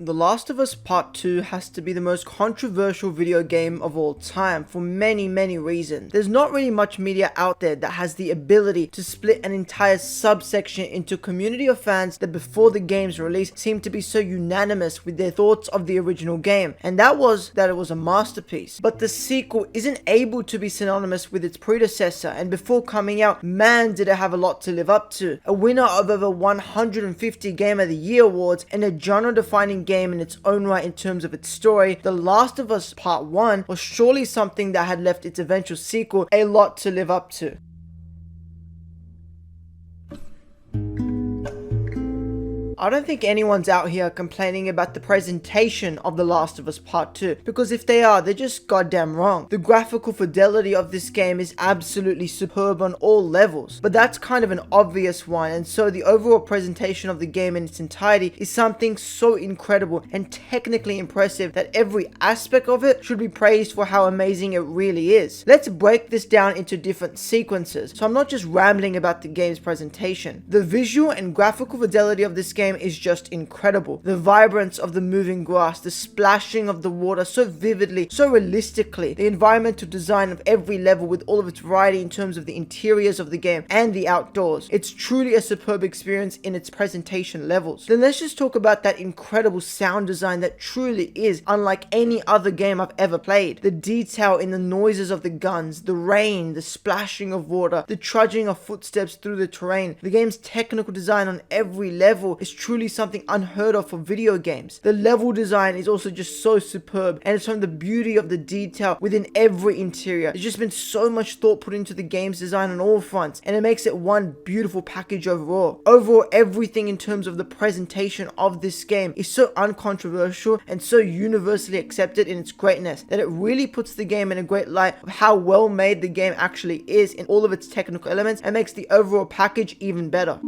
The Last of Us Part 2 has to be the most controversial video game of all time for many reasons. There's not really much media out there that has the ability to split an entire subsection into a community of fans that before the game's release seemed to be so unanimous with their thoughts of the original game, and that was that it was a masterpiece. But the sequel isn't able to be synonymous with its predecessor, and before coming out, man did it have a lot to live up to. A winner of over 150 Game of the Year awards and a genre-defining game in its own right in terms of its story, The Last of Us Part 1 was surely something that had left its eventual sequel a lot to live up to. I don't think anyone's out here complaining about the presentation of The Last of Us Part 2, because if they are, they're just goddamn wrong. The graphical fidelity of this game is absolutely superb on all levels, but that's kind of an obvious one, and so the overall presentation of the game in its entirety is something so incredible and technically impressive that every aspect of it should be praised for how amazing it really is. Let's break this down into different sequences, so I'm not just rambling about the game's presentation. The visual and graphical fidelity of this game is just incredible. The vibrance of the moving grass, the splashing of the water so vividly, so realistically, the environmental design of every level with all of its variety in terms of the interiors of the game and the outdoors. It's truly a superb experience in its presentation levels. Then let's just talk about that incredible sound design that truly is unlike any other game I've ever played. The detail in the noises of the guns, the rain, the splashing of water, the trudging of footsteps through the terrain. The game's technical design on every level is truly something unheard of for video games. The level design is also just so superb, and it's from the beauty of the detail within every interior. There's just been so much thought put into the game's design on all fronts, and it makes it one beautiful package overall. Overall, everything in terms of the presentation of this game is so uncontroversial and so universally accepted in its greatness that it really puts the game in a great light of how well made the game actually is in all of its technical elements, and makes the overall package even better.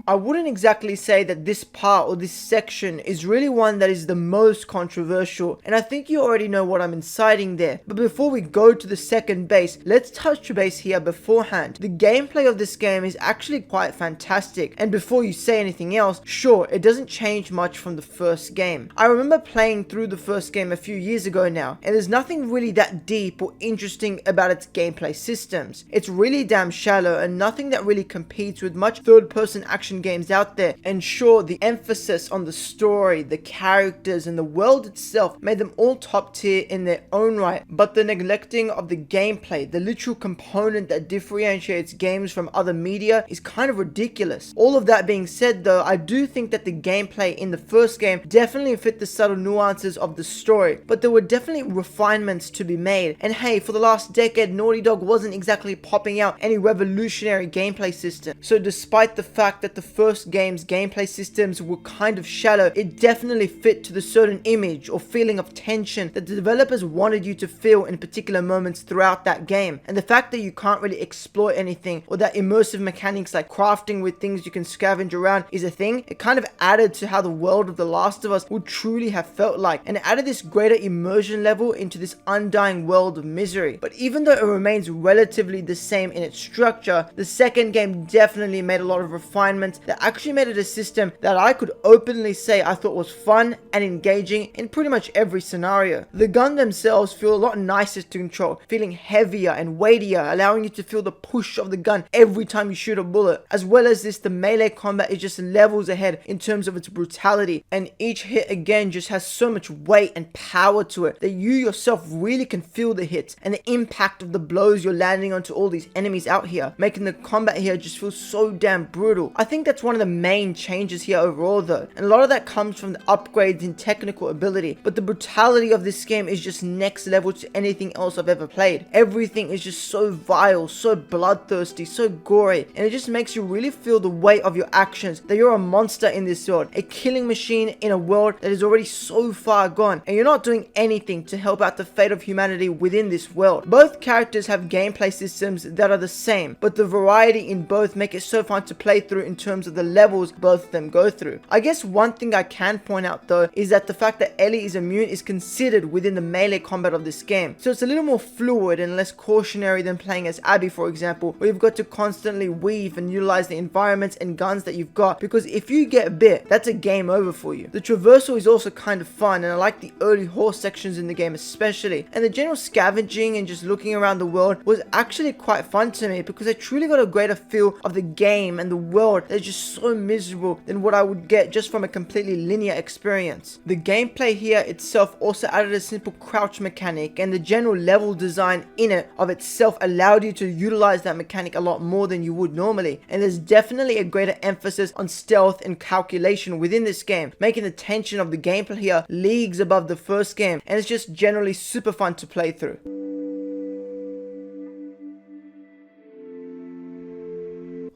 I wouldn't exactly say that this part or this section is really one that is the most controversial, and I think you already know what I'm inciting there. But before we go to the second base, let's touch base here beforehand. The gameplay of this game is actually quite fantastic, and before you say anything else, sure, it doesn't change much from the first game. I remember playing through the first game a few years ago now, and there's nothing really that deep or interesting about its gameplay systems. It's really damn shallow and nothing that really competes with much third-person action games out there. And sure, the emphasis on the story, the characters, and the world itself made them all top tier in their own right, but the neglecting of the gameplay, the literal component that differentiates games from other media, is kind of ridiculous. All of that being said though, I do think that the gameplay in the first game definitely fit the subtle nuances of the story, but there were definitely refinements to be made. And hey, for the last decade, Naughty Dog wasn't exactly popping out any revolutionary gameplay system, so despite the fact that the first game's gameplay systems were kind of shallow, it definitely fit to the certain image or feeling of tension that the developers wanted you to feel in particular moments throughout that game. And the fact that you can't really exploit anything, or that immersive mechanics like crafting with things you can scavenge around is a thing, it kind of added to how the world of The Last of Us would truly have felt like, and it added this greater immersion level into this undying world of misery. But even though it remains relatively the same in its structure, the second game definitely made a lot of refinements that actually made it a system that I could openly say I thought was fun and engaging in pretty much every scenario. The gun themselves feel a lot nicer to control, feeling heavier and weightier, allowing you to feel the push of the gun every time you shoot a bullet. As well as this, the melee combat is just levels ahead in terms of its brutality, and each hit again just has so much weight and power to it that you yourself really can feel the hits and the impact of the blows you're landing onto all these enemies out here, making the combat here just feel so damn brutal. I think that's one of the main changes here overall though, and a lot of that comes from the upgrades in technical ability, but the brutality of this game is just next level to anything else I've ever played. Everything is just so vile, so bloodthirsty, so gory, and it just makes you really feel the weight of your actions, that you're a monster in this world, a killing machine in a world that is already so far gone, and you're not doing anything to help out the fate of humanity within this world. Both characters have gameplay systems that are the same, but the variety in both make it so fun to play through in terms terms of the levels both of them go through. I guess one thing I can point out though is that the fact that Ellie is immune is considered within the melee combat of this game, so it's a little more fluid and less cautionary than playing as Abby, for example, where you've got to constantly weave and utilize the environments and guns that you've got, because if you get bit, that's a game over for you. The traversal is also kind of fun, and I like the early horse sections in the game especially, and the general scavenging and just looking around the world was actually quite fun to me, because I truly got a greater feel of the game and the world that's just so miserable than what I would get just from a completely linear experience. The gameplay here itself also added a simple crouch mechanic, and the general level design in it of itself allowed you to utilize that mechanic a lot more than you would normally, and there's definitely a greater emphasis on stealth and calculation within this game, making the tension of the gameplay here leagues above the first game, and it's just generally super fun to play through.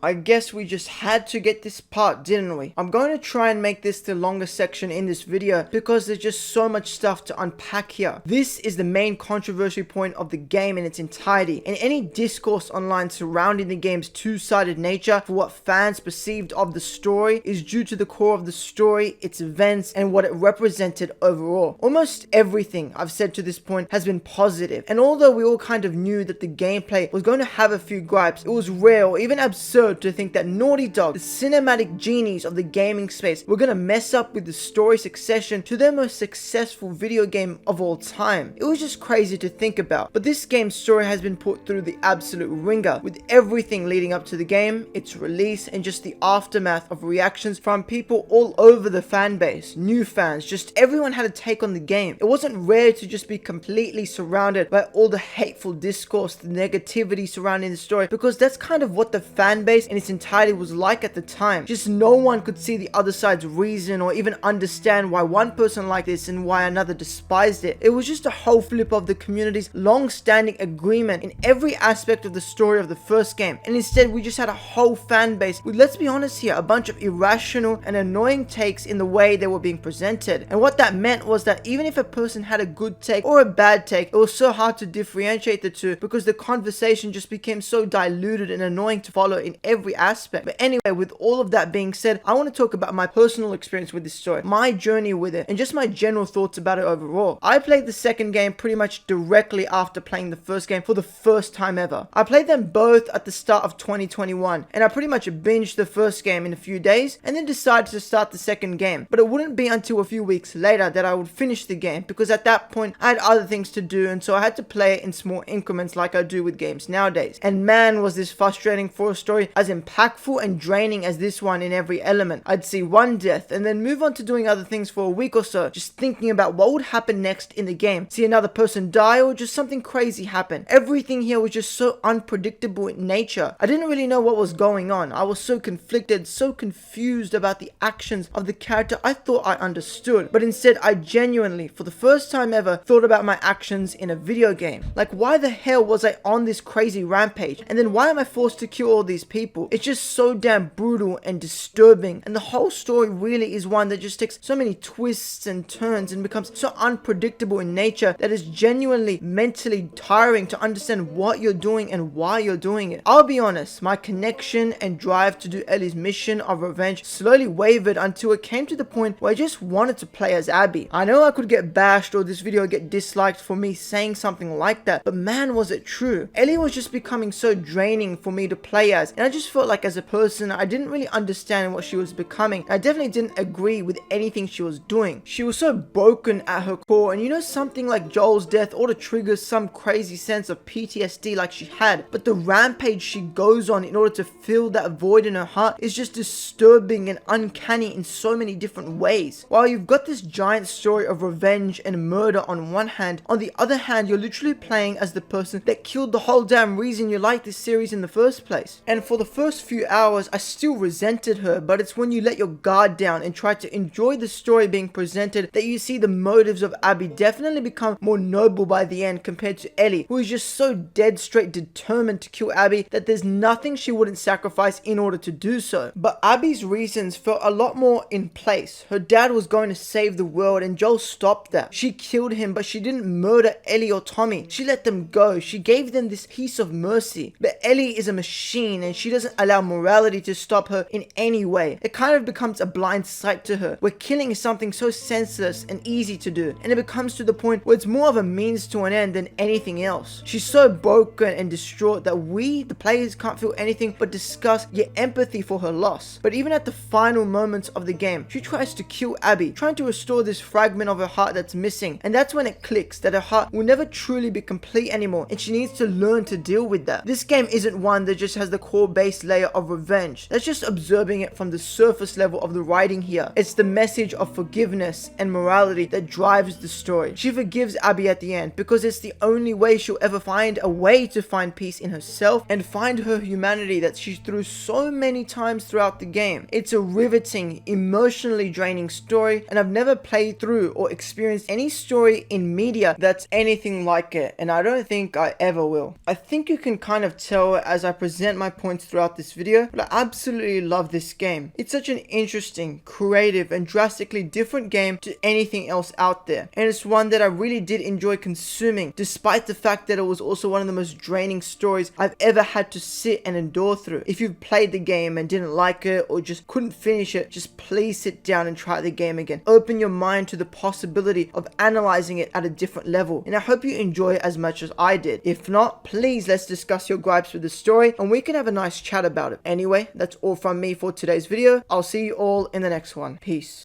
I guess we just had to get this part, didn't we? I'm going to try and make this the longest section in this video because there's just so much stuff to unpack here. This is the main controversy point of the game in its entirety, and any discourse online surrounding the game's two-sided nature for what fans perceived of the story is due to the core of the story, its events, and what it represented overall. Almost everything I've said to this point has been positive, and although we all kind of knew that the gameplay was going to have a few gripes, it was rare or even absurd to think that Naughty Dog, the cinematic genies of the gaming space, were gonna mess up with the story succession to their most successful video game of all time. It was just crazy to think about, but this game's story has been put through the absolute ringer, with everything leading up to the game, its release, and just the aftermath of reactions from people all over the fan base, new fans, just everyone had a take on the game. It wasn't rare to just be completely surrounded by all the hateful discourse, the negativity surrounding the story, because that's kind of what the fan base in its entirety was like at the time. Just no one could see the other side's reason or even understand why one person liked this and why another despised it. It was just a whole flip of the community's long-standing agreement in every aspect of the story of the first game, and instead we just had a whole fan base with, let's be honest here, a bunch of irrational and annoying takes in the way they were being presented. And what that meant was that even if a person had a good take or a bad take, it was so hard to differentiate the two because the conversation just became so diluted and annoying to follow in every aspect. But anyway, with all of that being said, I want to talk about my personal experience with this story, my journey with it, and just my general thoughts about it overall. I played the second game pretty much directly after playing the first game for the first time ever. I played them both at the start of 2021, and I pretty much binged the first game in a few days and then decided to start the second game. But it wouldn't be until a few weeks later that I would finish the game, because at that point I had other things to do, and so I had to play it in small increments like I do with games nowadays. And man, was this frustrating for a story as impactful and draining as this one in every element. I'd see one death and then move on to doing other things for a week or so, just thinking about what would happen next in the game. See another person die or just something crazy happen. Everything here was just so unpredictable in nature. I didn't really know what was going on. I was so conflicted, so confused about the actions of the character I thought I understood, but instead I genuinely, for the first time ever, thought about my actions in a video game. Like, why the hell was I on this crazy rampage? And then why am I forced to kill all these people? It's just so damn brutal and disturbing, and the whole story really is one that just takes so many twists and turns and becomes so unpredictable in nature that it's genuinely mentally tiring to understand what you're doing and why you're doing it. I'll be honest, my connection and drive to do Ellie's mission of revenge slowly wavered until it came to the point where I just wanted to play as Abby. I know I could get bashed or this video get disliked for me saying something like that, but man, was it true. Ellie was just becoming so draining for me to play as, and I just felt like as a person I didn't really understand what she was becoming. I definitely didn't agree with anything she was doing. She was so broken at her core, and you know, something like Joel's death ought to trigger some crazy sense of PTSD like she had, but the rampage she goes on in order to fill that void in her heart is just disturbing and uncanny in so many different ways. While you've got this giant story of revenge and murder on one hand, on the other hand you're literally playing as the person that killed the whole damn reason you liked this series in the first place. And for the first few hours I still resented her, but it's when you let your guard down and try to enjoy the story being presented that you see the motives of Abby definitely become more noble by the end compared to Ellie, who is just so dead straight determined to kill Abby that there's nothing she wouldn't sacrifice in order to do so. But Abby's reasons felt a lot more in place. Her dad was going to save the world and Joel stopped that. She killed him, but she didn't murder Ellie or Tommy. She let them go. She gave them this piece of mercy. But Ellie is a machine and she doesn't allow morality to stop her in any way. It kind of becomes a blind sight to her, where killing is something so senseless and easy to do, and it becomes to the point where it's more of a means to an end than anything else. She's so broken and distraught that we, the players, can't feel anything but disgust yet empathy for her loss. But even at the final moments of the game, she tries to kill Abby, trying to restore this fragment of her heart that's missing, and that's when it clicks that her heart will never truly be complete anymore, and she needs to learn to deal with that. This game isn't one that just has the core base layer of revenge. That's just observing it from the surface level of the writing here. It's the message of forgiveness and morality that drives the story. She forgives Abby at the end because it's the only way she'll ever find a way to find peace in herself and find her humanity that she's through so many times throughout the game. It's a riveting, emotionally draining story, and I've never played through or experienced any story in media that's anything like it, and I don't think I ever will. I think you can kind of tell as I present my points throughout this video, but I absolutely love this game. It's such an interesting, creative, and drastically different game to anything else out there, and it's one that I really did enjoy consuming, despite the fact that it was also one of the most draining stories I've ever had to sit and endure through. If you've played the game and didn't like it or just couldn't finish it, just please sit down and try the game again. Open your mind to the possibility of analyzing it at a different level, and I hope you enjoy it as much as I did. If not, please let's discuss your gripes with the story and we can have a nice chat about it. Anyway, that's all from me for today's video. I'll see you all in the next one. Peace.